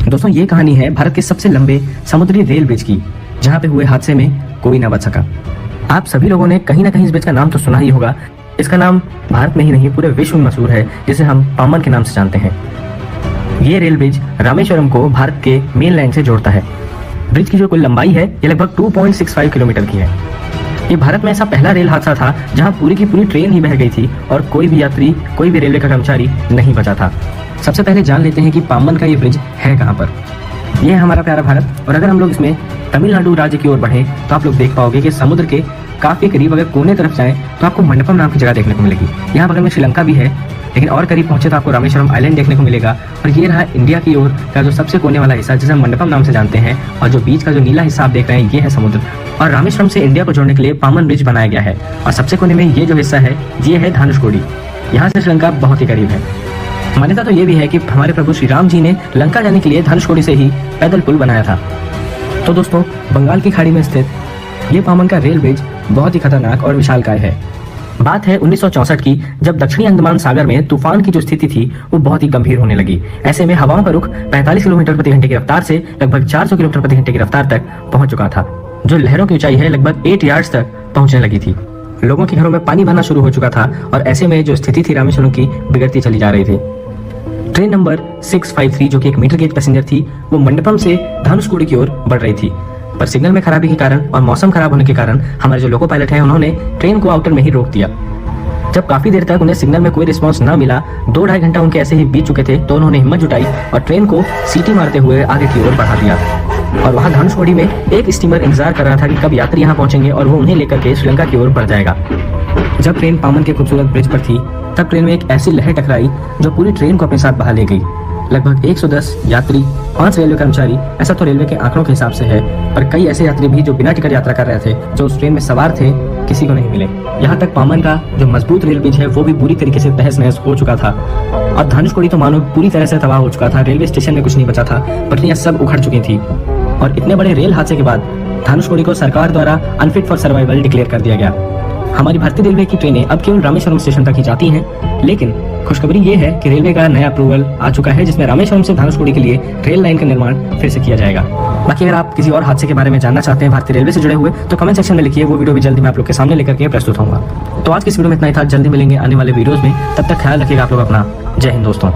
दोस्तों ये कहानी है भारत के सबसे लंबे समुद्री रेल ब्रिज की, जहाँ पे हुए हादसे में कोई ना बच सका। आप सभी लोगों ने कहीं ना कहीं इस ब्रिज का नाम तो सुना ही होगा। इसका नाम भारत में ही नहीं पूरे विश्व में मशहूर है, जिसे हम पामन के नाम से जानते हैं। ये रेल ब्रिज रामेश्वरम को भारत के मेनलैंड से जोड़ता है। ब्रिज की जो कुल लंबाई है ये लगभग 2.65 किलोमीटर की है। ये भारत में ऐसा पहला रेल हादसा था जहां पूरी की पूरी ट्रेन ही बह गई थी और कोई भी यात्री, कोई भी रेलवे का कर्मचारी नहीं बचा था। सबसे पहले जान लेते हैं कि पामन का ये ब्रिज है कहाँ पर। ये है हमारा प्यारा भारत, और अगर हम लोग इसमें तमिलनाडु राज्य की ओर बढ़े तो आप लोग देख पाओगे कि समुद्र के काफी करीब अगर कोने तरफ जाएं तो आपको मंडपम नाम की जगह देखने को मिलेगी। यहाँ बगल में श्रीलंका भी है, लेकिन और करीब पहुंचे तो आपको रामेश्वरम आइलैंड देखने को मिलेगा। और ये रहा इंडिया की ओर का जो सबसे कोने वाला हिस्सा, जिसे हम मंडपम नाम से जानते हैं। और जो बीच का जो नीला हिस्सा आप देख रहे हैं ये है समुद्र। और रामेश्वरम से इंडिया को जोड़ने के लिए पामन ब्रिज बनाया गया है। और सबसे कोने में ये जो हिस्सा है ये है धनुषकोडी। यहाँ से श्रीलंका बहुत ही करीब है। मान्यता तो ये भी है कि हमारे प्रभु श्री राम जी ने लंका जाने के लिए धनुषकोडी से ही पैदल पुल बनाया था। तो दोस्तों, बंगाल की खाड़ी में स्थित ये पामन का रेल ब्रिज बहुत ही खतरनाक और विशालकाय है। बात है 1964 की, जब दक्षिणी अंडमान सागर में तूफान की जो स्थिति थी वो बहुत ही गंभीर होने लगी। ऐसे में हवाओं का रुख 45 किलोमीटर प्रति घंटे की रफ्तार से लगभग 400 किलोमीटर प्रति घंटे की रफ्तार तक पहुंच चुका था। जो लहरों की ऊंचाई है लगभग 8 यार्ड्स तक पहुंचने लगी थी। लोगों के घरों में पानी भरना शुरू हो चुका था और ऐसे में जो स्थिति थी रामेश्वरम की बिगड़ती चली जा रही थी। ट्रेन नंबर 653 जो कि एक मीटर गेज पैसेंजर थी, वो मंडपम से धनुषकोडी की ओर बढ़ रही थी, पर सिग्नल में खराबी के कारण और मौसम खराब होने के कारण हमारे जो लोको पायलट हैं उन्होंने ट्रेन को आउटर में ही रोक दिया। जब काफी देर तक उन्हें सिग्नल में कोई रिस्पांस न मिला, 2-2.5 घंटा उनके ऐसे ही बीत चुके थे, तो उन्होंने हिम्मत जुटाई और ट्रेन को सीटी मारते हुए आगे की ओर बढ़ा दिया। और वहां धनुषकोडी में एक स्टीमर इंतजार कर रहा था कि कब यात्री यहाँ पहुंचेंगे और वो उन्हें लेकर के श्रीलंका की ओर बढ़ जाएगा। जब ट्रेन पामन के खूबसूरत ब्रिज पर थी तब ट्रेन में एक ऐसी लहर टकराई जो पूरी ट्रेन को अपने साथ बहा ले गई। लगभग 110 यात्री, 5 रेलवे कर्मचारी, ऐसा तो रेलवे के आंकड़ों के हिसाब से है, पर कई ऐसे यात्री भी जो बिना टिकट यात्रा कर रहे थे, जो उस ट्रेन में सवार थे, किसी को नहीं मिले। यहाँ तक पामन का जो मजबूत रेल ब्रिज है वो भी पूरी तरीके से तहस नहस हो चुका था। और धनुषकोडी तो मानो पूरी तरह से तबाह हो चुका था। रेलवे स्टेशन में कुछ नहीं बचा था, पटरियां सब उखड़ चुकी थी। और इतने बड़े रेल हादसे के बाद धनुषकोडी को सरकार द्वारा अनफिट फॉर सर्वाइवल डिक्लेयर कर दिया गया। हमारी भारतीय रेलवे की ट्रेनें अब केवल रामेश्वरम स्टेशन तक ही जाती हैं, लेकिन खुशखबरी ये है कि रेलवे का नया अप्रूवल आ चुका है, जिसमें रामेश्वरम से धनुषकोडी के लिए रेल लाइन का निर्माण फिर से किया जाएगा। बाकी अगर आप किसी और हादसे के बारे में जानना चाहते हैं भारतीय रेलवे से जुड़े हुए, तो कमेंट सेक्शन में लिखिए, वो वीडियो भी जल्दी मैं आप लोग के सामने लेकर के प्रस्तुत होऊंगा। तो आज की इस वीडियो में इतना ही था, जल्दी मिलेंगे आने वाले वीडियोज में। तब तक ख्याल रखिएगा आप लोग अपना। जय हिंद दोस्तों।